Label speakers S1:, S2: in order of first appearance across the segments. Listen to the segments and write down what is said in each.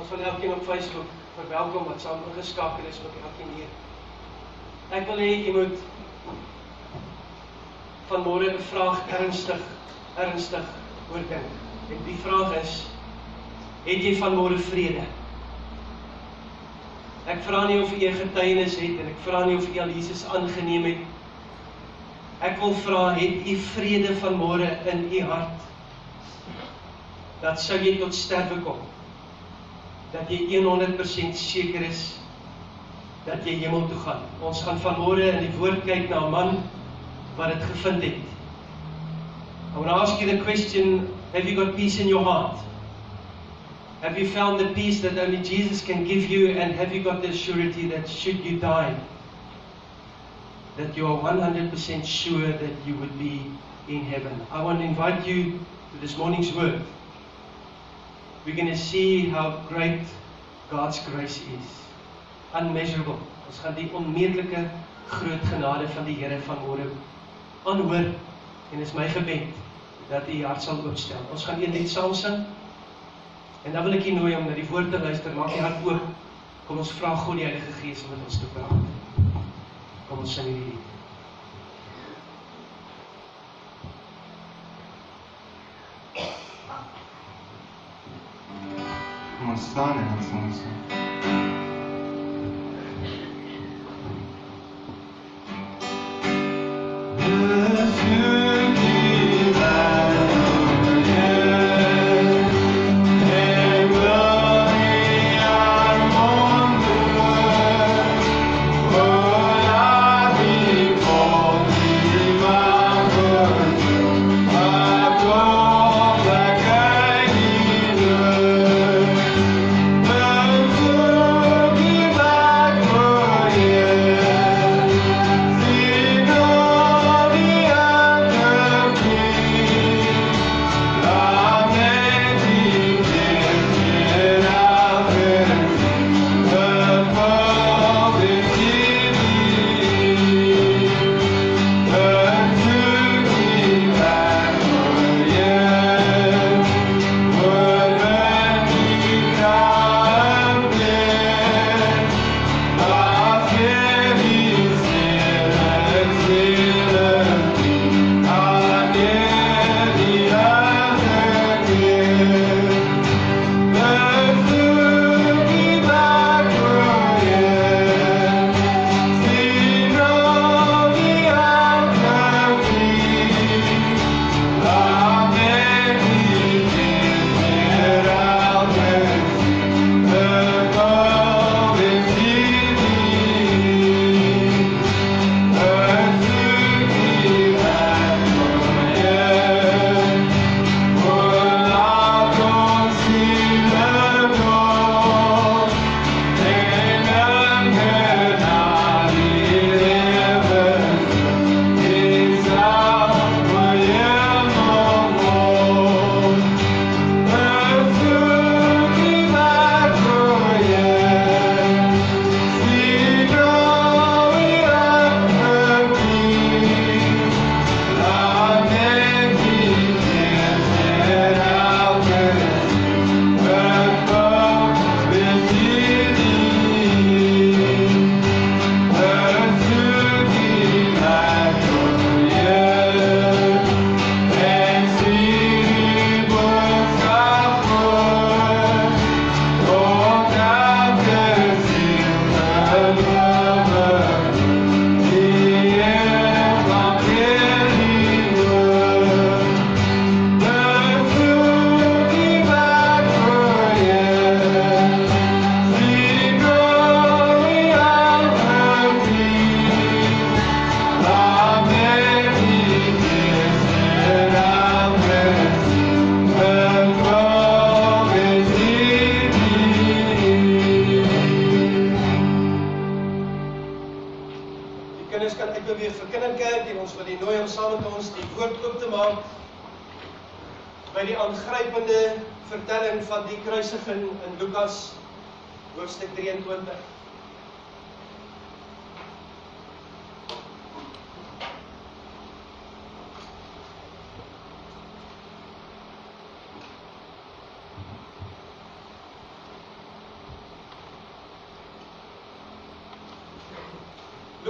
S1: Ons wil elkeen op Facebook verwelkom wat saam ingeskakel is met elkeen hier. Ek wil hê jy moet vanmôre 'n vraag ernstig oordink. En die vraag is, het jy vanmôre vrede? Ek vra nie of jy 'n getuienis het en ek vra nie of jy al Jesus aangeneem het. Ek wil vra, het jy vrede vanmôre in jy hart? Dat sou jy tot sterwe kom. Dat jy 100% seker is dat jy hemel toe gaan. Ons gaan vanmôre in die woord kyk na 'n man wat dit gevind het. I want to ask you the question, have you got peace in your heart? Have you found the peace that only Jesus can give you, and have you got the surety that should you die, that you are 100% sure that you would be in heaven? I want to invite you to this morning's word. We're going to see how great God's grace is. Unmeasurable. Ons gaan die onmeetlike groot genade van die Here vanmôre aanhoor, en is my gebed dat u hart sal oopstel. Ons gaan een lied saam sing, en dan wil ek u nooi om na die woord te luister. Maak die hart oop. Kom ons vra God die Heilige Gees om met ons te praat. Kom ons sing hierdie lied.
S2: Kom ons staan en ons sing.
S1: By die aangrypende vertelling van die kruisiging in Lukas hoofstuk 23.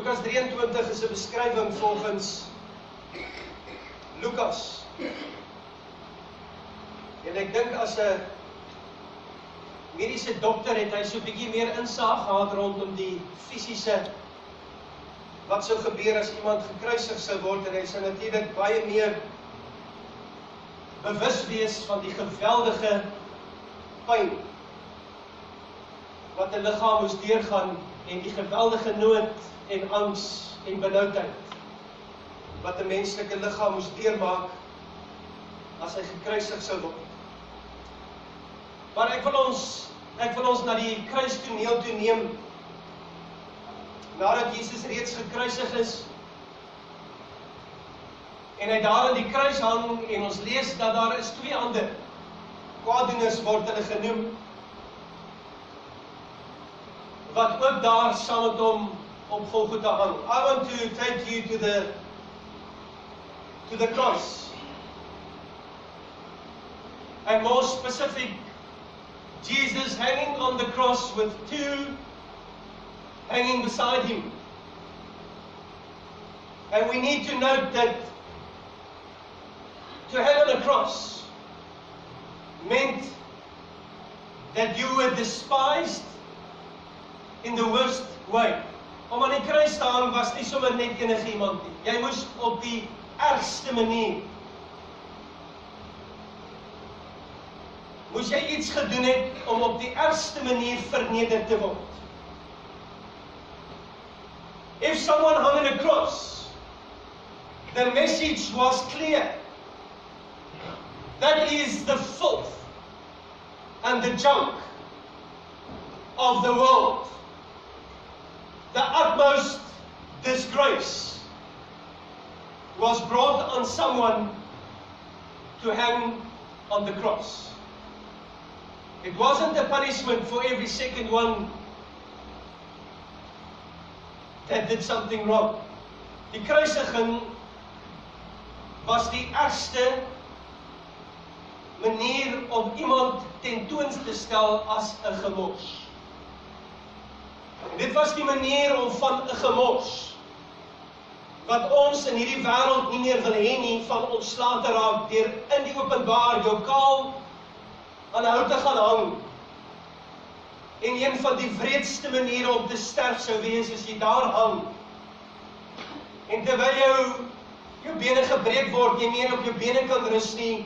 S1: Lukas 23 is 'n beskrywing volgens Lukas. En ek dink as 'n mediese dokter het hy so 'n bietjie meer insig gehad rondom die fisiese wat sou gebeur as iemand gekruisig sou word, en hy sou natuurlik baie meer bewus wees van die geweldige pyn wat 'n liggaam moes deurgaan en die geweldige nood en angs en benoudheid wat 'n menslike liggaam moes deurmaak as hy gekruisig sou word. Maar ek wil ons na die kruistoneel toe neem nadat Jesus reeds gekruisig is en hy daar aan die kruis hang, en ons lees dat daar is 2 ander kwaadoeners word hulle genoem wat ook daar saam met hom op Golgotha hang. I want to take you to the cross, and more specific, Jesus hanging on the cross with 2 hanging beside him. And we need to note that to hang on a cross meant that you were despised in the worst way. Om aan die kruis te hang was nie sommer net enige iemand nie. Jy moes op die ergste manier moes jy iets gedoen het om op die ergste manier verneder te word. If someone hung on a cross, the message was clear. That is the filth and the junk of the world. The utmost disgrace was brought on someone to hang on the cross. It wasn't a punishment for every second one that did something wrong. Die kruisiging was die ergste manier om iemand tentoon te stel as 'n gemors. En dit was die manier om van 'n gemors wat ons in hierdie wêreld nie meer wil hê nie, van ontslae te raak deur in die openbaar jou kaal aan 'n hout te gaan hang. En een van die wreedste maniere om te sterf sou wees as jy daar hang. En terwyl jou bene gebreek word, jy meer op jou bene kan rus nie,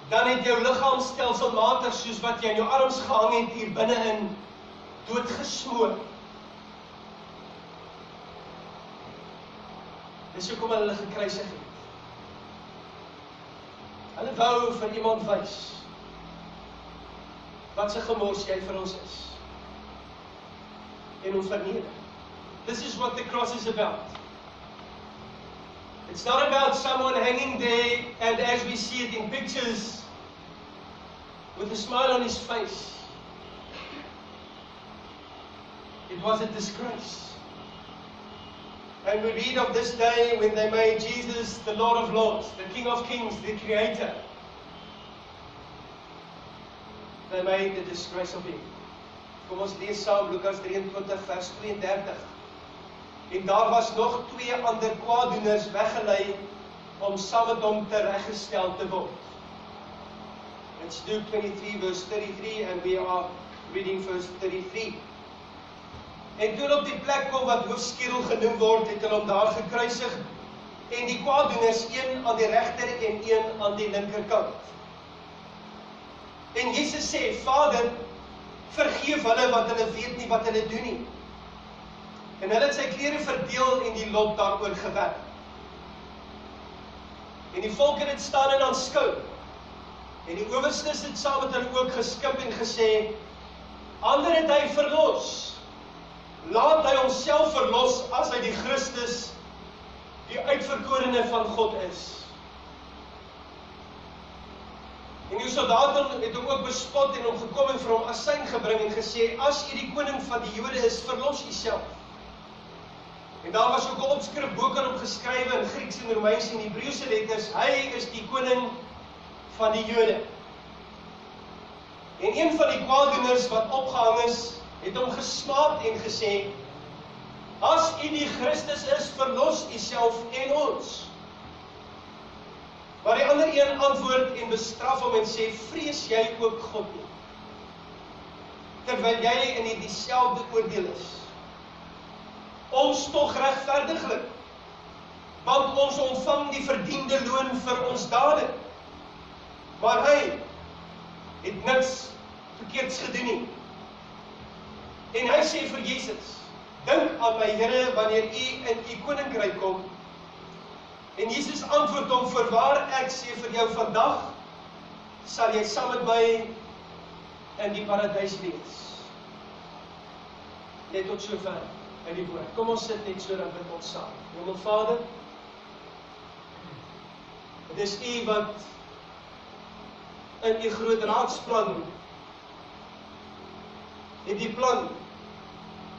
S1: dan het jou liggaam stelselmatig soos wat jy in jou arms gehang het hier binne-in doodgesmoor. Dis hoekom hulle gekruisig het. Hulle wou vir iemand wys wat se gemors jy vir ons is. En ons verneder. This is what the cross is about. It's not about someone hanging there, and as we see it in pictures, with a smile on his face. It was a disgrace. And we read of this day when they made Jesus the Lord of Lords, the King of Kings, the Creator. They made the disgrace of him. Kom ons lees saam Lukas 23 vers 32. En daar was nog 2 ander kwaadoeners weggelei om saam met hom tereggestel te word. It's Luke 23 verse 33, and we are reading verse 33. En toe op die plek kom wat hoofskedel genoem word, het hulle hom daar gekruisig, en die kwaadoeners, een aan die regter en een aan die linkerkant. En Jesus sê, Vader, vergeef hulle, want hulle weet nie wat hulle doen nie. En hulle het sy klere verdeel en die lot daaroor gewerp. En die volk het staan en aanskou. En die owerstes het saam met hulle ook geskip en gesê, ander het hy verlos. Laat hy homself verlos as hy die Christus, die uitverkorene van God is. En die soldate het hom ook bespot en hom gekom en vir hom asyn gebring en gesê, as jy die koning van die Jode is, verlos jouself. En daar was ook 'n opskrif bokant op geskrywe in Grieks en Romeins en Hebreëse letters, hy is die koning van die Jode. En een van die kwaadoeners wat opgehang is, het hom gesmaak en gesê, As U die Christus is, verlos U self en ons. Maar die ander een antwoord en bestraf hom en sê, vrees jy ook God nie? Terwyl jy in dieselfde oordeel is. Ons tog regverdiglik, want ons ontvang die verdiende loon vir ons dade. Maar hy het niks verkeerds gedoen nie. En hy sê vir Jesus, dink aan my Here wanneer U in U koninkryk kom. En Jesus antwoord hom, voorwaar ek sê vir jou, vandag sal jy saam met my in die paradys wees. Net tot sover in die woord. Kom ons sit net so, dan bid ons saam. Hemelvader, dit is U wat in U groot raadsplan het die plan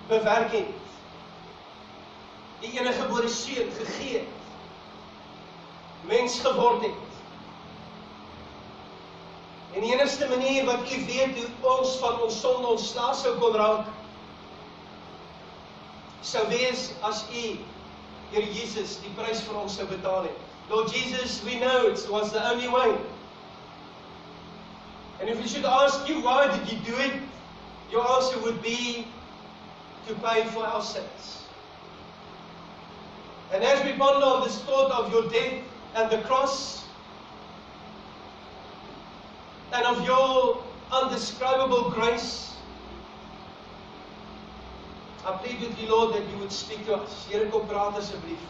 S1: bewerk het. Die enige gebore seun gegee het, mens geword het. En die enigste manier wat U weet hoe ons van ons sonde ontslae sou kon raak, sou wees as U, Here Jesus, die prys vir ons sou betaal het. Lord Jesus, we know it was the only way. And if we should ask you, why did you do it? Your answer would be to pay for our sins. And as we ponder on this thought of your death and the cross, and of your undescribable grace, I plead with you, Lord, that you would speak to us. Here, kom praat asseblief.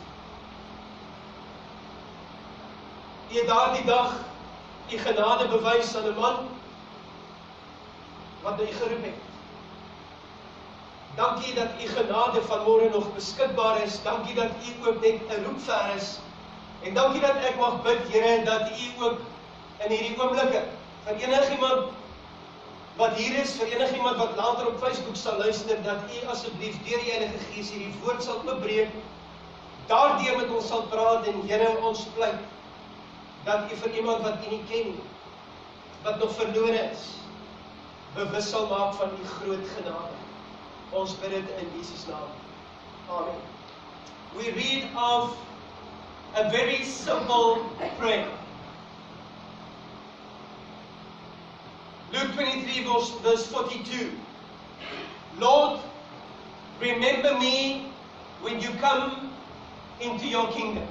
S1: U het daardie dag U genade bewys aan 'n man wat U geroep het. Dankie dat U genade vanmôre nog beskikbaar is. Dankie dat U ook net 'n roepver is. En dankie dat ek mag bid, Here, dat U ook in hierdie oomblikke vir enigiemand wat hier is, vir enigiemand wat later op Facebook sal luister, dat U asseblief deur die Heilige Gees hierdie woord sal oopbreek, daardeur met ons sal praat en Here, ons pleit dat U vir iemand wat U nie ken, wat nog verlore is, bewus sal maak van U groot genade. Ons bid dit in Jesus naam. Amen. We read of a very simple prayer. Luke 23 verse 42. Lord, remember me when you come into your kingdom.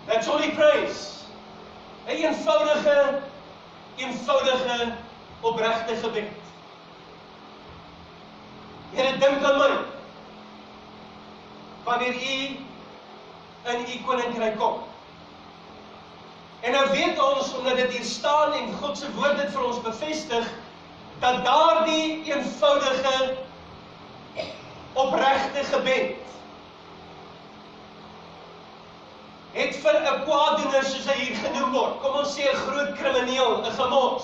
S1: That's all he prays. 'n eenvoudige, opregte gebed. Here, dink aan my wanneer U in U koninkryk kom. En nou weet ons, omdat dit hier staan en God se woord dit vir ons bevestig, dat daardie eenvoudige, opregte gebed het vir 'n kwaaddoener, soos hy hier genoem word, kom ons sê 'n groot krimineel, 'n gemos,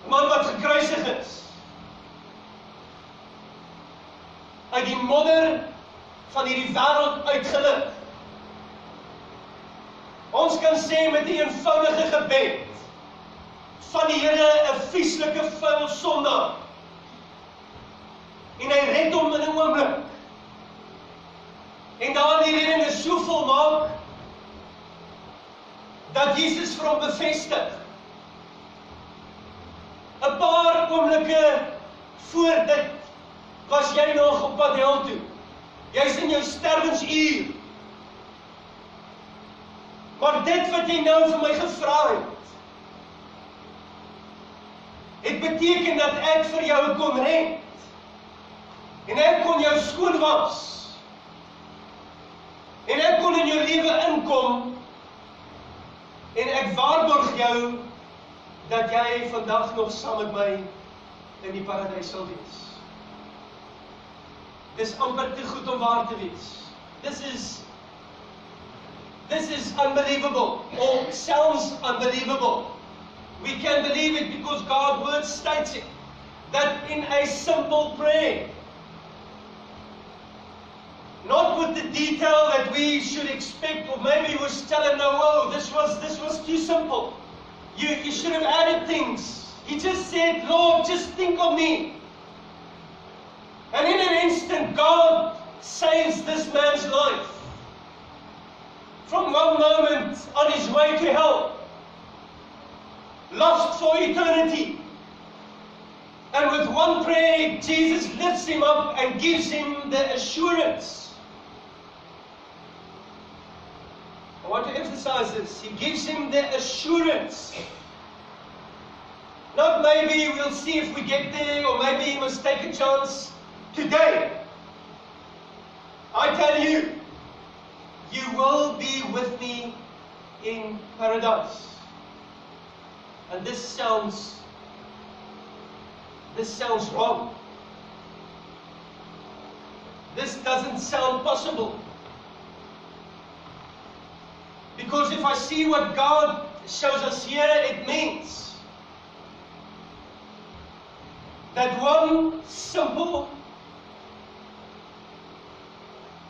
S1: 'n man wat gekruisig is, uit die modder van hierdie wêreld uitgelig. Ons kan sê met 'n eenvoudige gebed van die Here, 'n vieslike vuil sondaar, en hy red hom in 'n oomblik. En daar die reding is so volmaak dat Jesus vir hom bevestig. 'n Paar oomblikke voor dit was jy nog op pad hel toe. Jy's in jou sterwensuur. Maar dit wat jy nou vir my gevra het beteken dat ek vir jou kon red. En ek kon jou skoon was. En ek kon in jou lewe inkom. En ek waarborg jou dat jy vandag nog saam met my in die paradys sal wees. Dis amper te goed om waar te wees. This is unbelievable, or sounds unbelievable. We can believe it because God's word states it, that in a simple prayer, not with the detail that we should expect, or maybe we was telling no, oh, this was too simple. You should have added things. He just said, Lord, just think of me. And in an instant, God saves this man's life. From one moment on his way to hell, lost for eternity. And with one prayer, Jesus lifts him up and gives him the assurance. I want to emphasize this. He gives him the assurance. Not maybe we'll see if we get there, or maybe he must take a chance today. I tell you, you will be with me in paradise. And this sounds wrong. This doesn't sound possible. Because if I see what God shows us here, it means that one simple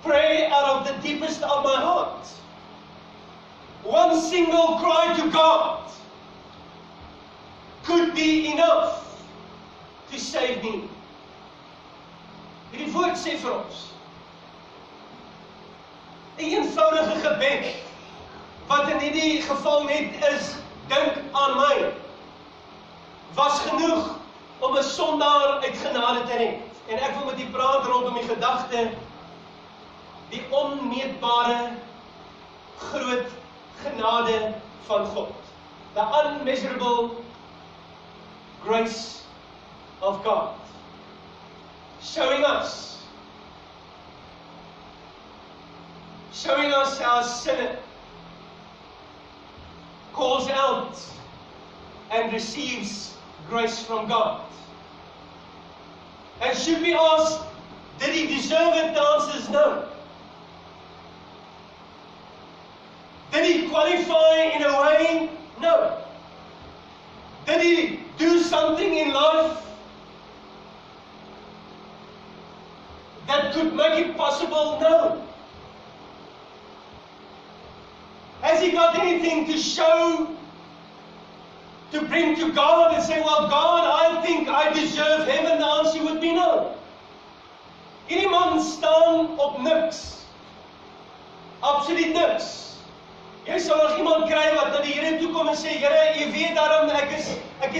S1: prayer out of the deepest of my heart, one single cry to God, could be enough to save me. Hierdie woord sê vir ons, 'n eenvoudige gebed, wat in hierdie geval net is, dink aan my, was genoeg om 'n sondaar uit genade te red. En ek wil met u praat rondom die gedagte, die onmeetbare, groot genade van God. The unmeasurable grace of God. Showing us how sinner calls out and receives grace from God. And should we ask, did he deserve it? The answer is no. Did he qualify in a way? No. Did he do something in life that could make it possible? No. Has he got anything to show, to bring to God and say, well, God, I think I deserve heaven? The answer would be no. Hierdie man staan op niks. Absoluut niks. Jy sal nog iemand kry wat na die Here toe kom en sê, Here, jy weet daarom ek is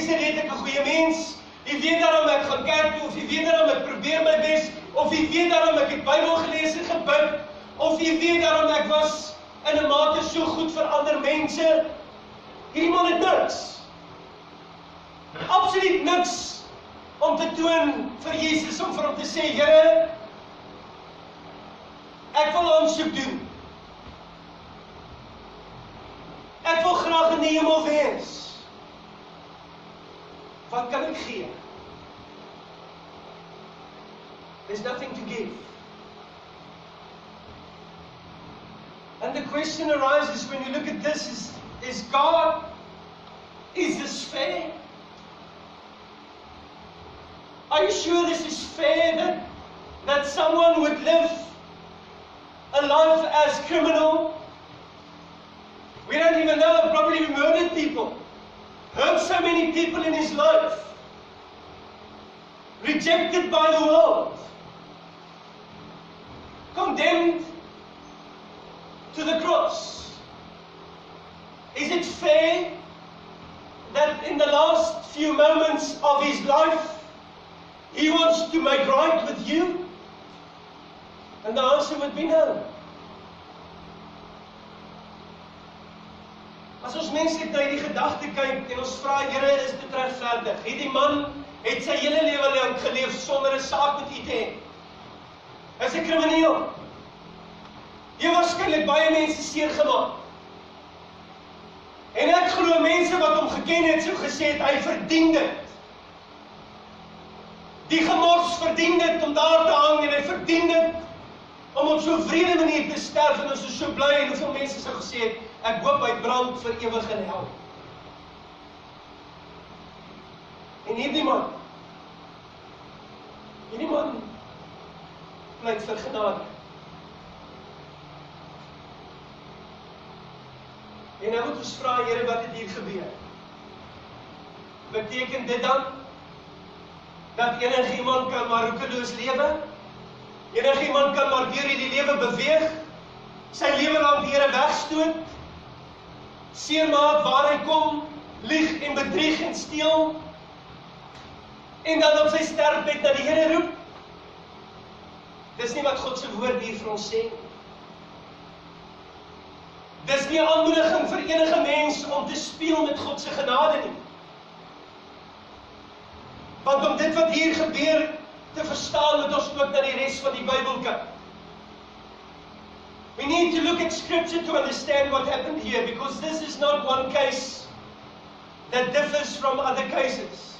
S1: 'n redelike goeie mens. Jy weet daarom ek gaan kerk toe, of jy weet daarom ek probeer my bes, of jy weet daarom ek het Bybel gelees en gebid, of jy weet daarom ek was in 'n mate so goed vir ander mense. Hierdie man het niks. Absoluut niks om te toon vir Jesus, om vir hom te sê, Here, ek wil aansoek doen. Ek wil graag in die hemel wees. Wat kan ek gee? There's nothing to give. And the question arises when you look at this, is God, is this fair? Are you sure this is fair that someone would live a life as criminal? We don't even know, probably murdered people, hurt so many people in his life, rejected by the world, condemned to the cross. Is it fair that in the last few moments of his life, he wants to make right with you? And the answer would be no. As ons menslik na hierdie gedagte kyk en ons vra, Here, is dit regverdig? Hierdie man het sy hele lewe lank geleef sonder 'n saak met u te hê. Hy's 'n krimineel. Hy het waarskynlik baie mense seer gemaak. En ek glo mense wat hom geken het, sou gesê het, hy verdien dit. Die gemors verdien dit om daar te hang, en hy verdien dit om op so 'n wrede manier te sterf, en ons is so bly, en hoeveel mense sou gesê het, ek hoop hy brand vir ewig in hel. En hierdie man pleit vir genade. En nou moet ons vra, Here, wat het hier gebeur? Beteken dit dan dat enigiemand kan maar roekeloos lewe, enigiemand kan maar deur hierdie lewe beweeg, sy lewe lang die Here wegstoot, seermaak waar hy kom, lieg en bedrieg en steel, en dan op sy sterfbed na die Here roep. Dis nie wat God se woord hier vir ons sê. Dis nie 'n aanmoediging vir enige mens om te speel met God se genade nie. Want om dit wat hier gebeur te verstaan, moet ons ook na die res van die Bybel kyk. We need to look at Scripture to understand what happened here, because this is not one case that differs from other cases.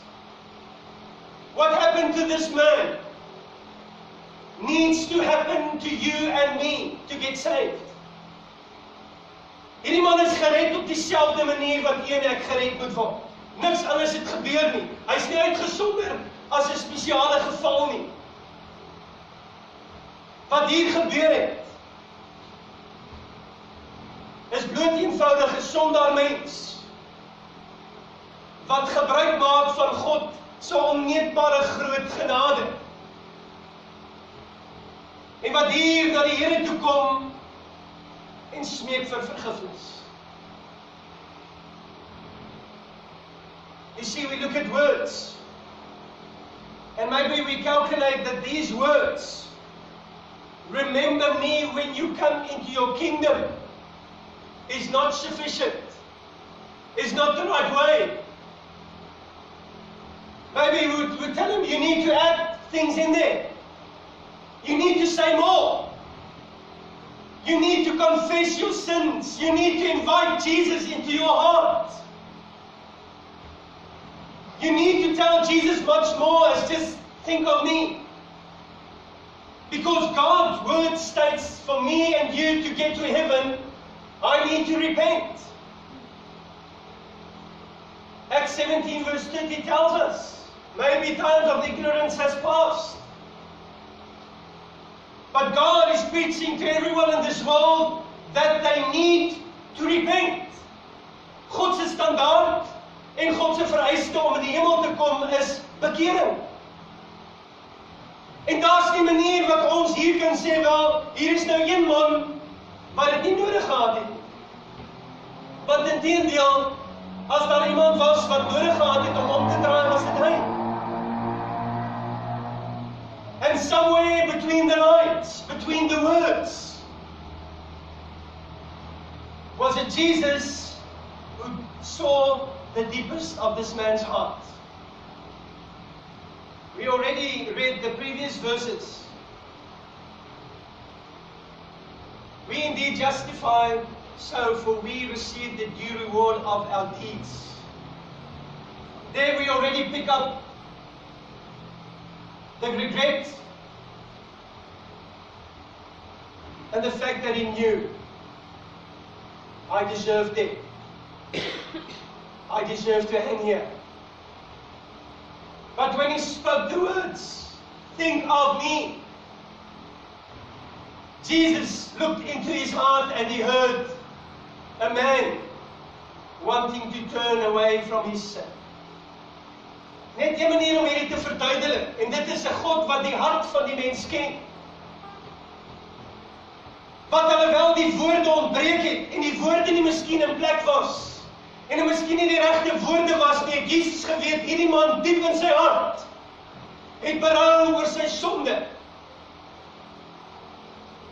S1: What happened to this man needs to happen to you and me to get saved. Hierdie man is gered op dieselfde manier wat u en ek gered moet word. Niks anders het gebeur nie. Hy is nie uitgesonder as 'n spesiale geval nie. Wat hier gebeur het, is bloot eenvoudig 'n sondaar mens wat gebruik maak van God se onmeetbare groot genade. En wat hier na die Here toe kom en smeek vir vergifnis. You see, we look at words, and maybe we calculate that these words, remember me when you come into your kingdom, is not sufficient, is not the right way. Maybe we would tell him, you need to add things in there. You need to say more. You need to confess your sins. You need to invite Jesus into your heart. You need to tell Jesus much more as just think of me. Because God's word states for me and you to get to heaven, I need to repent. Acts 17 verse 30 tells us, maybe times of ignorance has passed. But God is preaching to everyone in this world that they need to repent. God se standaard en God se vereiste om in die hemel te kom is bekering. En daar's die manier wat ons hier kan sê, wel, hier is nou een man wat dit nie nodig gehad het. Want inteendeel, as daar iemand was wat nodig gehad het om te draai, was dit hy. And somewhere between the lines, between the words, was it Jesus who saw the deepest of this man's heart. We already read the previous verses. We indeed justified, so for we receive the due reward of our deeds. There we already pick up the regret and the fact that he knew, I deserved it. I deserve to hang here. But when he spoke the words, think of me, Jesus looked into his heart and he heard a man wanting to turn away from his sin. Net 'n manier om hierdie te verduidelik, en dit is 'n God wat die hart van die mens ken. Wat alhoewel die woorde ontbreek het, en die woorde nie miskien in plek was, en dit miskien nie die regte woorde was nie, het Jesus geweet, hierdie man diep in sy hart, het berou oor sy sonde.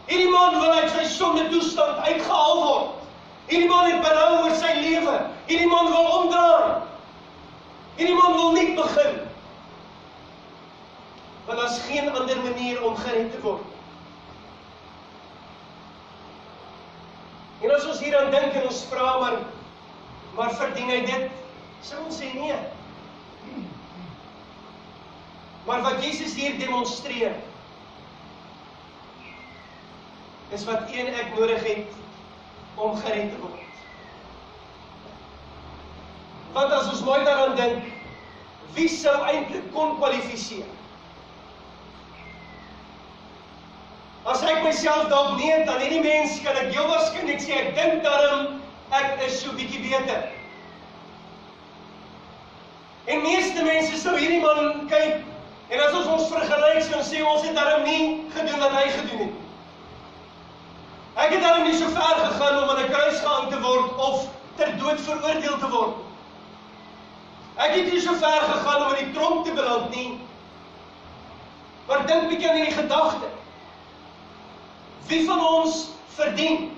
S1: Hierdie man wil uit sy sonde toestand uitgehaal word. Hierdie man het berou oor sy lewe. Hierdie man wil omdraai. Hierdie man wil nie begin. Want daar is geen ander manier om gered te word. En as ons hieraan dink en ons vra, maar verdien hy dit? Sou ons sê nee. Maar wat Jesus hier demonstreer, is wat u en ek nodig het om gered te word. Want as ons mooi daaraan dink, wie sou eintlik kon kwalifiseer? As ek myself dalk meet aan hierdie mens, kan ek heel waarskynlik sê, ek dink daarom, ek is so bietjie beter. En meeste mense sou hierdie man kyk En as ons vergelyk, dan sê ons het daarom nie gedoen wat hy gedoen het. Ek het daarom nie so ver gegaan om aan 'n kruis gehang te word of ter dood veroordeel te word. Ek het nie so ver gegaan om in die tronk te beland nie. Maar dink bietjie aan die gedagte. Wie van ons verdien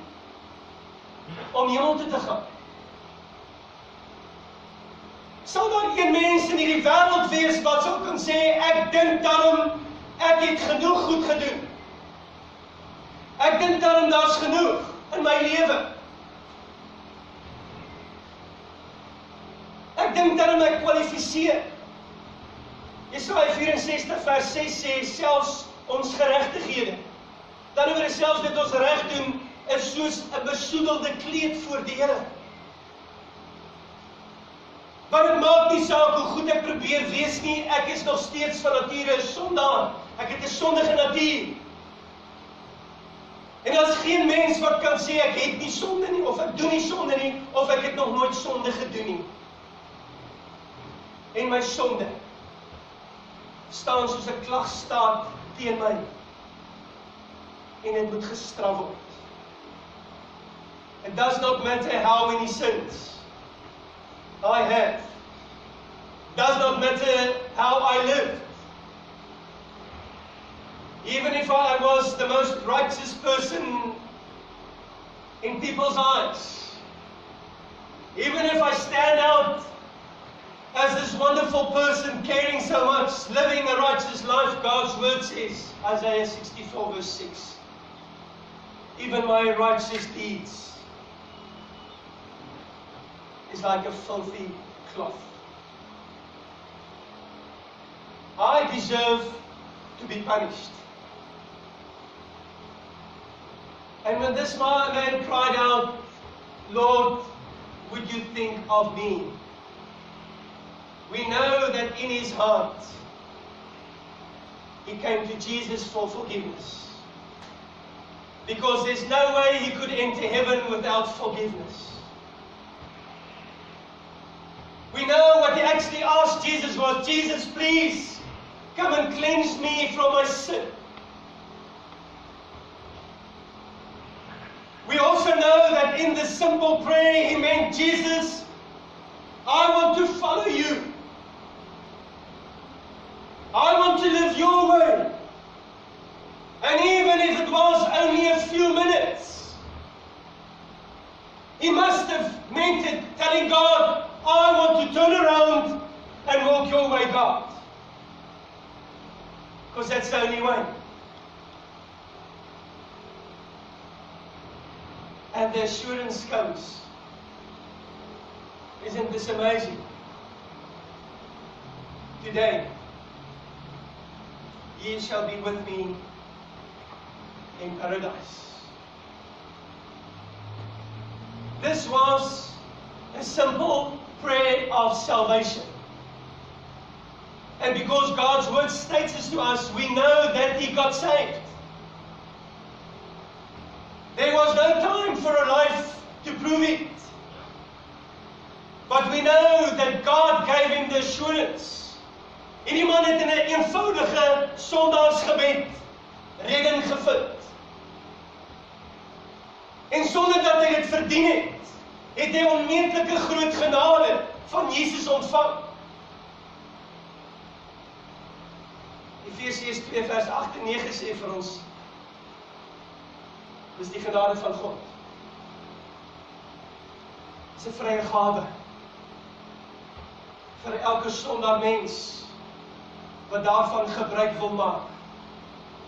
S1: om hemel toe te gaan? Sal daar een mens in hierdie wêreld wees wat sou kan sê, ek dink daarom, ek het genoeg goed gedoen. Ek dink daarom, daar's genoeg in my lewe. Ek dink daarom ek kwalifiseer. Jesaja 64 vers 6 sê, selfs ons geregtighede, daaroor is selfs dit ons reg doen, is soos 'n besoedelde kleed voor die Here. Maar dit maak nie saak hoe goed ek probeer wees nie, ek is nog steeds van nature 'n sondaar. Ek het 'n sondige natuur. En daar's geen mens wat kan sê ek het nie sonde nie, of ek doen nie sonde nie, of ek het nog nooit sonde gedoen nie. En my sonde staan soos 'n klagstaat teen my. En dit moet gestraf word. It does not matter how many sins I have. Does not matter how I live. Even if I was the most righteous person in people's eyes. Even if I stand out as this wonderful person, caring so much, living a righteous life, God's word says, Isaiah 64 verse 6. Even my righteous deeds is like a filthy cloth. I deserve to be punished. And when this man cried out, Lord, would you think of me? We know that in his heart, he came to Jesus for forgiveness. Because there's no way he could enter heaven without forgiveness. We know what he actually asked Jesus was, Jesus, please, come and cleanse me from my sin. We also know that in this simple prayer, he meant, Jesus, I want to follow you. I want to live your way. And even if it was only a few minutes, he must have meant it, telling God, I want to turn around and walk your way, God. Because that's the only way. And the assurance comes. Isn't this amazing? Today, ye shall be with me in paradise. This was a simple prayer of salvation. And because God's word states this to us, we know that he got saved. There was no time for a life to prove it. But we know that God gave him the assurance. En die man het in 'n eenvoudige sondaarsgebed redding gevind. En sonder dat hy dit verdien het hy onmeetlike groot genade van Jesus ontvang. Efesiërs 2 vers 8 en 9 sê vir ons, dis die genade van God. Dis 'n vrye gawe vir elke sondaar mens wat daarvan gebruik wil maak.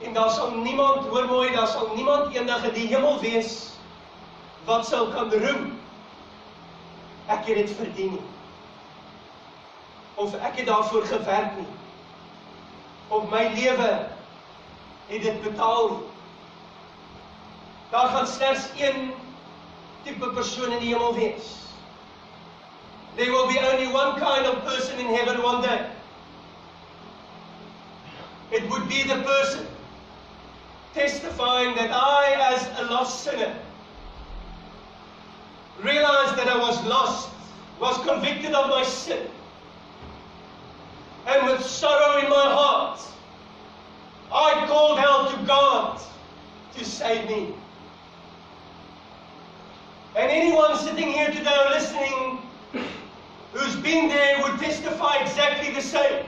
S1: En daar sal niemand, hoor mooi, daar sal niemand eendag in die hemel wees wat sal kan roem, ek het dit verdien nie. Of ek het daarvoor gewerk nie. Of my lewe het dit betaal nie. Daar gaan slegs een tipe persoon in die hemel wees. There will be only one kind of person in heaven one day. It would be the person testifying that I, as a lost sinner, realized that I was lost, was convicted of my sin, and with sorrow in my heart, save me. And anyone sitting here today or listening who's been there would testify exactly the same.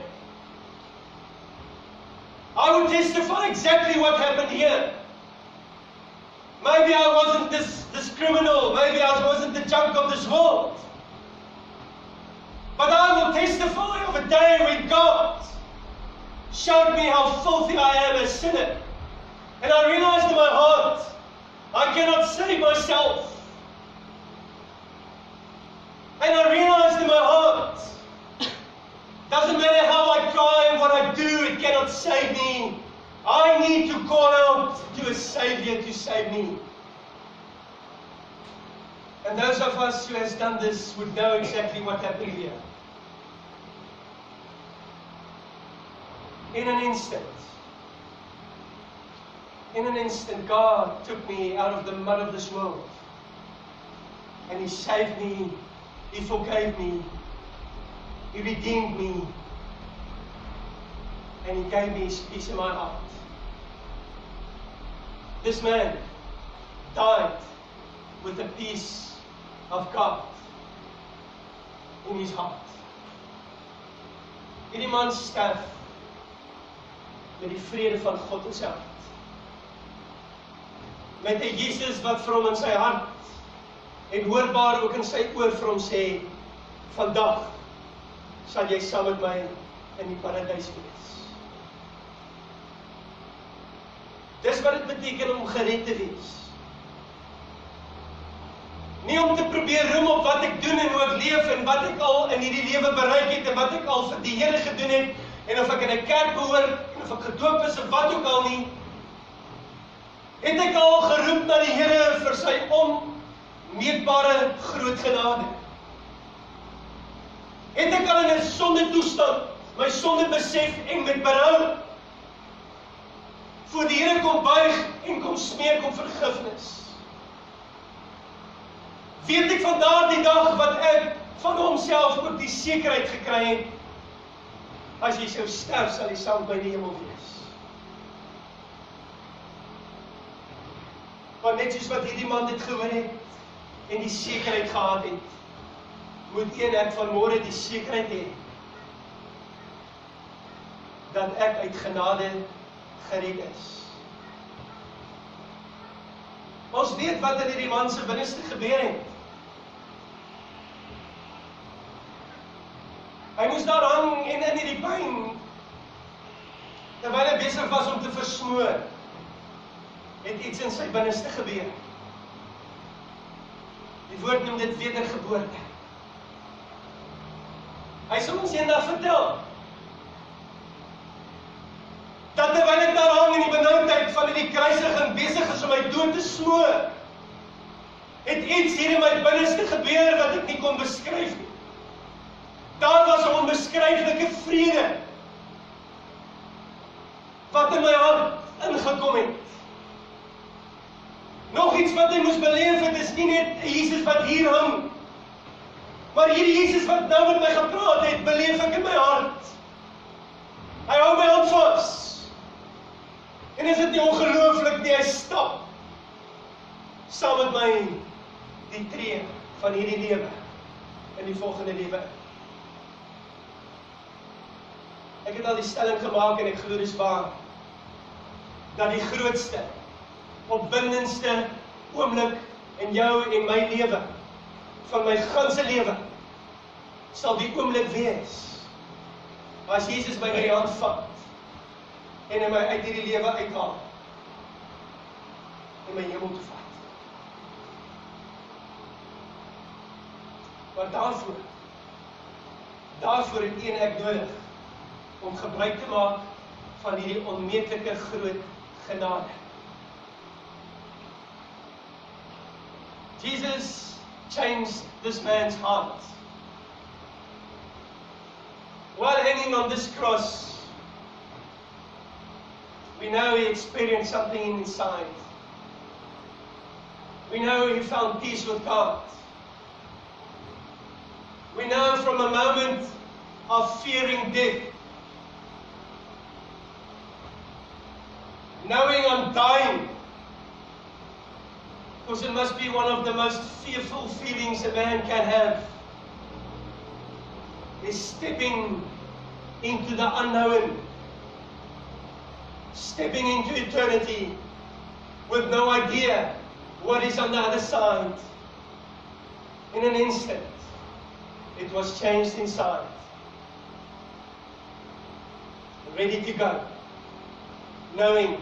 S1: I would testify exactly what happened here. Maybe I wasn't this criminal. Maybe I wasn't the junk of this world. But I will testify of a day when God showed me how filthy I am as sinner. And I realized in my heart, I cannot save myself. And I realized in my heart, doesn't matter how I try and what I do, it cannot save me. I need to call out to a Savior to save me. And those of us who has done this would know exactly what happened here. In an instant, God took me out of the mud of this world. And He saved me. He forgave me. He redeemed me. And He gave me His peace in my heart. This man died with the peace of God in his heart. Hierdie man sterf met die vrede van God in sy hart. Met 'n Jesus wat vir hom in sy hart en hoorbaar ook in sy oor vir hom sê, vandag sal jy saam met my in die paradys wees. Dis wat dit beteken om gered te wees. Nie om te probeer roem op wat ek doen en hoe ek leef en wat ek al in hierdie lewe bereik het en wat ek al vir die Here gedoen het en of ek in 'n kerk behoort en of ek gedoop is of wat ook al nie. Het ek al geroep na die Here vir sy onmeetbare groot genade. Het ek al in 'n sonde toestand my sonde besef en met berou voor die Here kom buig en kom smeek om vergifnis. Weet ek van daardie dag wat ek van homself ook die sekerheid gekry het, as jy sou sterf, sal jy saam by die hemel wees. Want net soos wat hierdie man dit gehoor het en die sekerheid gehad het, moet ek vanmôre die sekerheid hê dat ek uit genade gered is. Ons weet wat in hierdie man se binneste gebeur het. Hy moes daar hang en in hierdie pyn, terwyl hy besig was om te versmoor, het iets in sy binneste gebeur. Die woord noem dit wedergeboorte. Hy sal ons eendag vertel, dat terwyl ek daar hang in die benoudheid van die kruisiging besig is om my dood te smoor, het iets hier in my binneste gebeur wat ek nie kon beskryf nie. Daar was 'n onbeskryflike vrede wat in my hart ingekom het. Nog iets wat hy moes beleef het, is nie net Jesus wat hier hang, maar hierdie Jesus wat nou met my gepraat het, beleef ek in my hart. Hy hou my hand vas. En is dit nie ongelooflik nie, hy stap saam met my die tree van hierdie lewe in die volgende lewe. Ek het al die stelling gemaak en ek glo dis waar, dat die grootste, opwindendste oomblik in jou en my lewe, van my ganse lewe, sal die oomblik wees, as Jesus my by die hand vat, en hy my uit hierdie lewe uithaal, en my hemel toe vat. Maar daarvoor het een ek nodig, om gebruik te maak van hierdie onmeetlike groot genade. Jesus changed this man's heart. While hanging on this cross, we know he experienced something inside. We know he found peace with God. We know from a moment of fearing death, knowing I'm dying, Because it must be one of the most fearful feelings a man can have, is stepping into the unknown, stepping into eternity with no idea what is on the other side. In an instant, it was changed inside, ready to go, knowing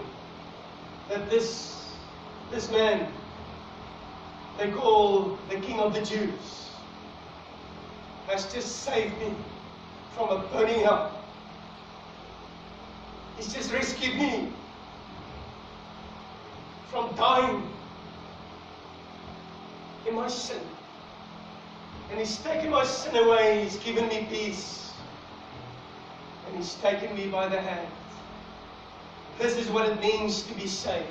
S1: that this man they call the King of the Jews has just saved me from a burning hell. He's just rescued me from dying in my sin. And He's taken my sin away. He's given me peace. And He's taken me by the hand. This is what it means to be saved.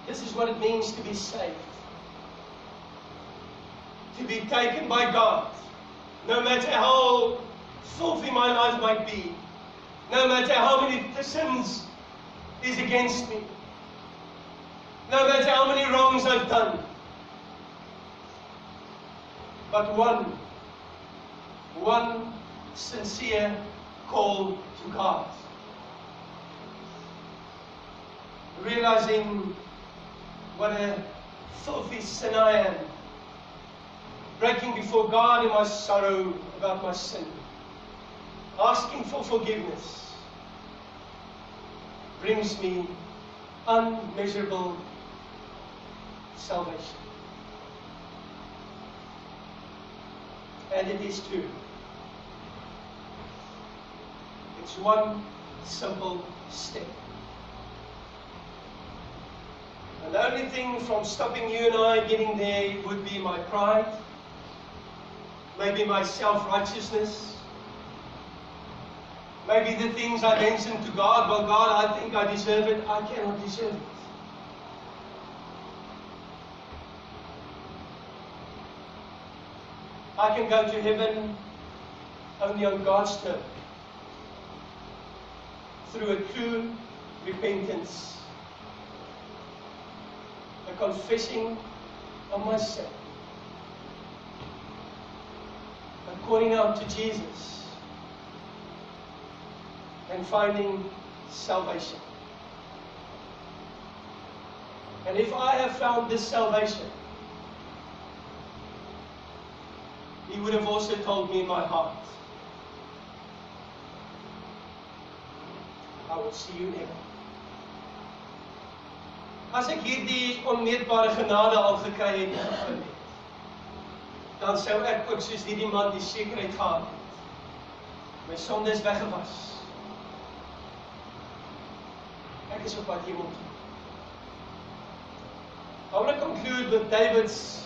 S1: This is what it means to be saved. To be taken by God. No matter how filthy my life might be. No matter how many sins is against me. No matter how many wrongs I've done. But one sincere call to God. Realizing what a filthy sin I am. Breaking before God in my sorrow about my sin. Asking for forgiveness. Brings me unmeasurable salvation. And it is true. It's one simple step. And the only thing from stopping you and I getting there would be my pride, maybe my self-righteousness, maybe the things I mentioned to God. Well, God, I think I deserve it. I cannot deserve it. I can go to heaven only on God's terms, through a true repentance. A confessing of my sin, and calling out to Jesus, and finding salvation. And if I have found this salvation, He would have also told me in my heart, I will see you never. As ek hierdie onmeetbare genade al gekry het, dan sou ek ook soos hierdie man die sekerheid gehad het. My sonde is weggewas. Ek is op pad hemel toe. I want to conclude with David's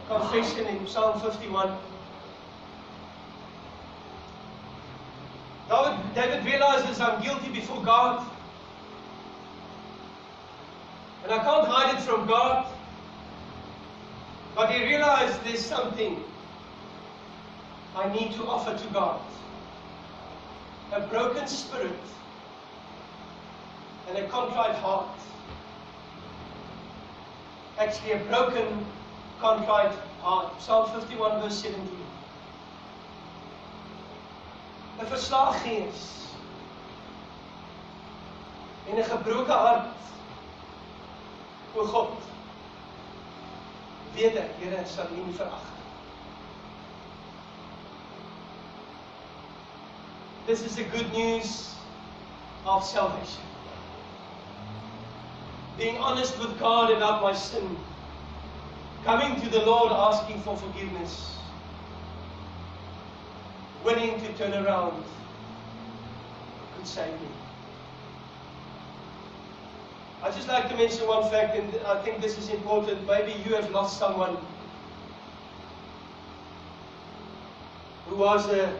S1: confession in Psalm 51. David realizes I'm guilty before God. And I can't hide it from God. But he realized there's something I need to offer to God. A broken spirit and a contrite heart. Actually, a broken, contrite heart. Psalm 51 verse 17. 'n verslae gees en 'n gebroke hart. O God, weet ek, Here, sal U nie verag. This is the good news of salvation. Being honest with God about my sin. Coming to the Lord asking for forgiveness. Willing to turn around and save me. I'd just like to mention one fact, and I think this is important. Maybe you have lost someone who was a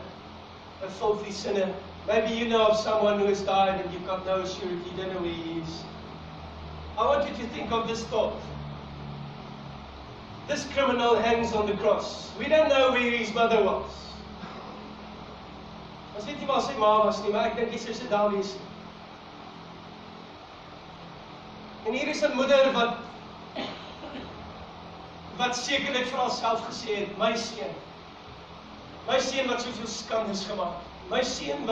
S1: filthy sinner. Maybe you know of someone who has died and you've got no surety, you don't know where he is. I want you to think of this thought. This criminal hangs on the cross. We don't know where his mother was. Ons weet nie waar sy ma was nie, maar ek dink hy sou daar wees. En hier is 'n moeder wat sekerlik vir haarself gesê het, my seun wat soveel skandes gemaak, my seun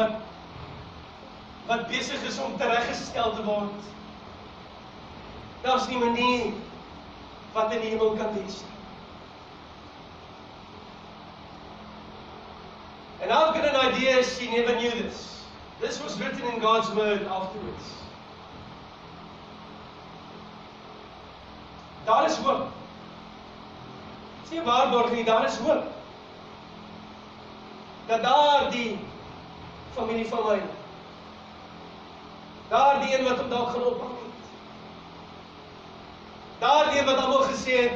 S1: wat besig is om tereggestel te word. Daar's nie manier wat in die hemel kan wees nie. And I've got an idea she never knew this. This was written in God's word afterwards. Daar is hoop. Dit is nie waarborg nie, daar is hoop. Dat daar die familie van my, daar die een wat hom dalk gaan ophang het, daar die een wat almal gesê het,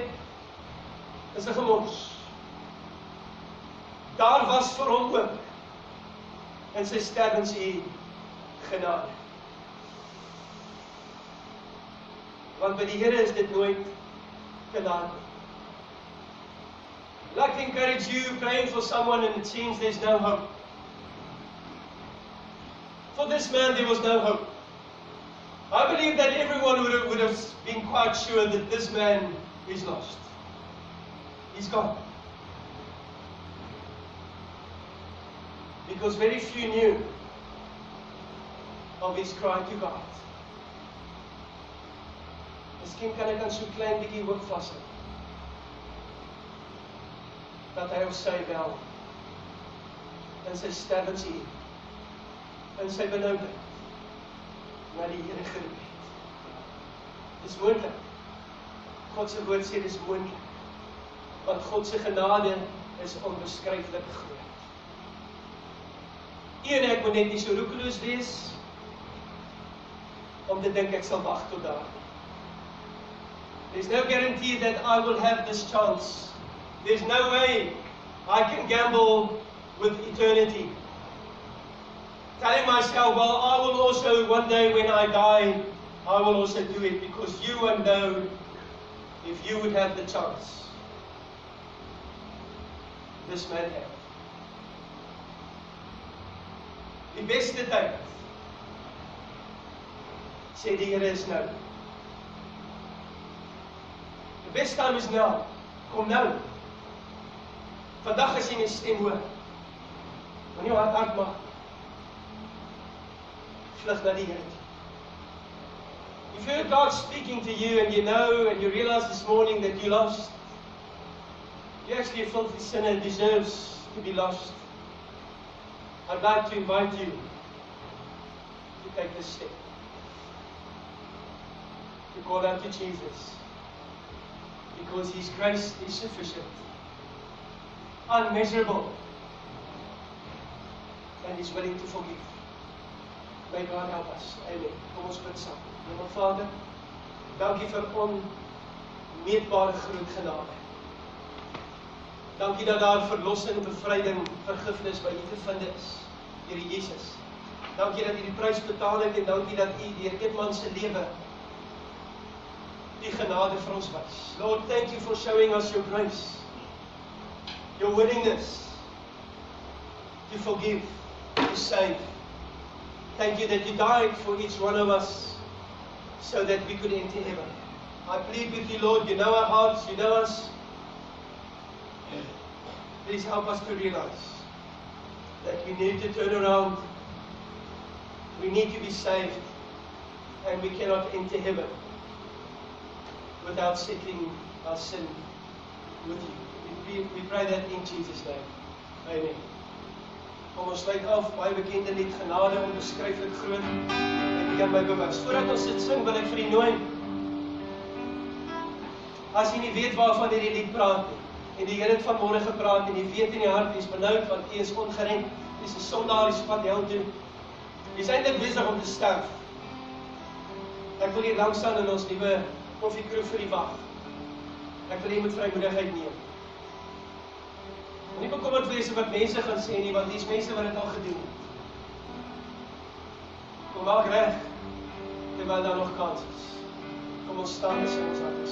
S1: is 'n gemors. Daar was vir hom ook in sy sterwensuur genade. Want by die Here is dit nooit te laat. I'd like to encourage you praying for someone and it seems there's no hope. For this man there was no hope. I believe that everyone would have been quite sure that this man is lost. He's gone. Because very few knew of his cry to God. Miskien kan ek aan so klein bietjie hoop vashou. Dat hy of sy wel in sy sterwensuur, in sy benoudheid, na die Here geroep het. Dis moontlik. God se woord sê dis moontlik. Want God se genade is onbeskryflik groot. En ek moet net nie so roekeloos wees om te dink ek sal wag tot daar. There's no guarantee that I will have this chance. There's no way I can gamble with eternity. Telling myself, well, I will also, one day when I die, I will also do it, because you won't know if you would have the chance. This man had. Die beste tyd, sê die Here, is nou. The best time is now. Kom nou. Vandag as jy my stem hoor, wanneer jou hart hard maak, vlug na die Here toe. If you heard God speaking to you and you know and you realize this morning that you lost, you're actually a filthy sinner, deserves to be lost. I'd like to invite you to take this step. To call out to Jesus. Because His grace is sufficient. Unmeasurable. And He's willing to forgive. May God help us. Amen. Kom ons bid saam. Hemel Vader, dankie vir onmeetbare groot genade. Dankie dat daar verlossing, bevryding, vergifnis by U te vind is, Here Jesus. Dankie dat U die prys betaal het en dankie dat U deur een man se lewe die genade vir ons wys. Lord, thank you for showing us your grace, your willingness to forgive, to save. Thank you that you died for each one of us so that we could enter heaven. I plead with you, Lord, you know our hearts, you know us. Please help us to realize that we need to turn around, we need to be saved, and we cannot enter heaven without settling our sin with you. We pray that in Jesus' name. Amen. Kom ons sluit af, baie bekende lied, genade, onbeskryflik groot, en ek kan my bewus. Voordat ons dit sing, wil ek vir u nooi, as jy nie weet waarvan hierdie lied praat nie, en die Here het vanmôre gepraat, en jy weet in die hart, jy is benoud, want jy is ongered, jy is 'n sondaar, jy is pad hel toe, jy is eintlik besig om te sterf. Ek wil hier langs staan in ons nuwe koffiekroeg vir die wag. Ek wil jy met vrymoedigheid neem. En nie bekommerd wees wat mense gaan sê nie, want die is mense wat dit al gedoen het. Kom maak reg, terwyl daar nog kans is. Kom ons staan en sing ons harte.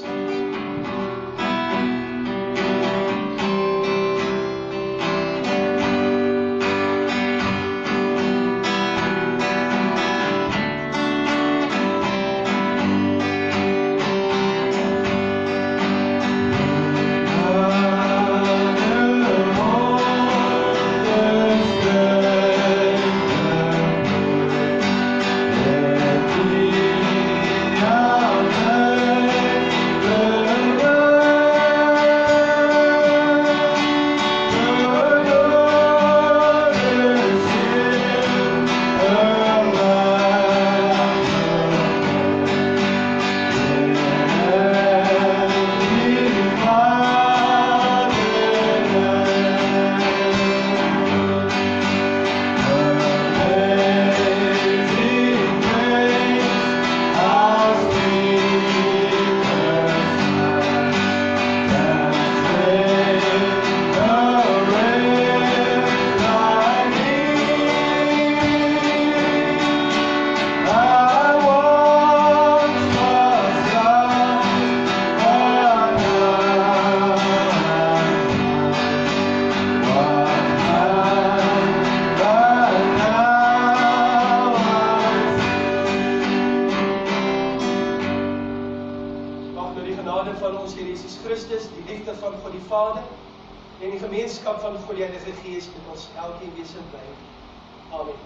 S1: van God die Vader en die gemeenskap van God die Heilige Gees met ons elkeen wees en bly. Amen.